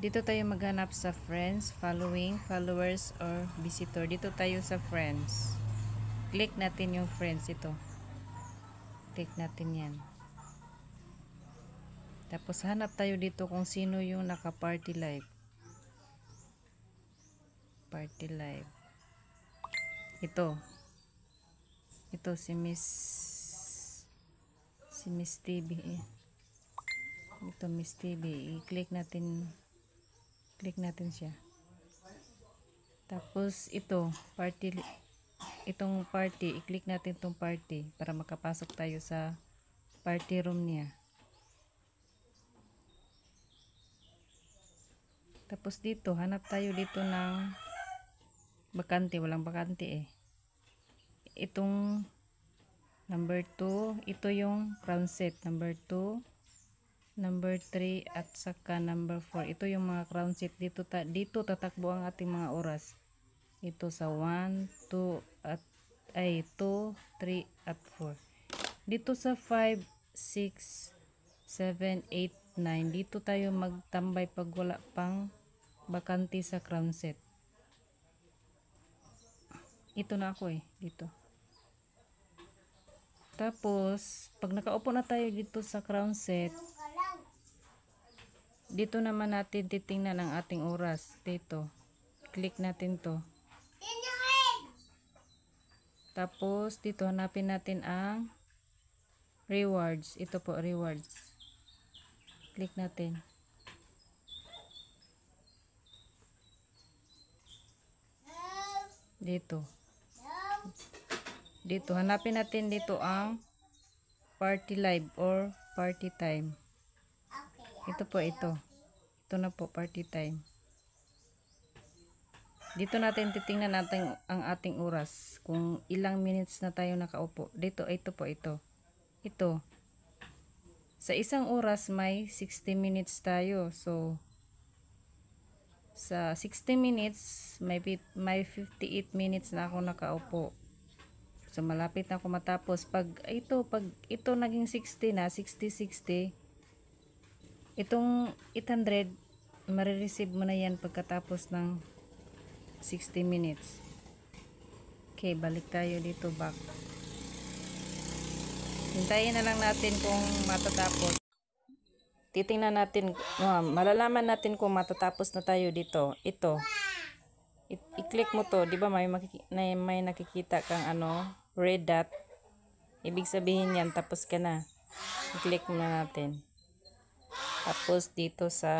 Dito tayo maghanap sa friends, following, followers, or visitor. Dito tayo sa friends. Click natin yung friends ito. Click natin yan. Tapos hanap tayo dito kung sino yung naka-party live. Party live. Ito. Ito si Miss TV. Ito Miss TV. I-click natin. Click natin siya. Tapos ito, party, itong party, i-click natin itong party para makapasok tayo sa party room niya. Tapos dito, hanap tayo dito ng bakante, walang bakante eh. Itong number 2, ito yung crown set, number 2, number 3 at saka number 4. Ito yung mga crown set dito tatakbo ang ating mga oras. Ito sa 1, 2 at 2, 3 at 4. Dito sa 5, 6, 7, 8, 9. Dito tayo magtambay pag wala pang bakante sa crown set. Ito na ako eh, dito. Tapos, pag nakaupo na tayo dito sa crown set, dito naman natin titingnan ang ating oras. Dito. Click natin to. Tapos, dito hanapin natin ang rewards. Ito po, rewards. Click natin. Dito. Dito, hanapin natin dito ang party live or party time. Ito po, ito. Ito na po, party time. Dito natin titingnan natin ang ating oras. Kung ilang minutes na tayo nakaupo. Dito, ito po, ito. Ito. Sa isang oras may 60 minutes tayo. So, sa 60 minutes, may 58 minutes na ako nakaupo. So, malapit na ako matapos. Pag ito naging 60 na, 60, itong 800, marireceive mo na yan pagkatapos ng 60 minutes. Okay, balik tayo dito back. Hintayin na lang natin kung matatapos. Titingnan natin, malalaman natin kung matatapos na tayo dito. Ito. I-click mo to, 'di ba may nakikita kang red dot. Ibig sabihin yan tapos ka na. I-click mo na natin. Tapos dito sa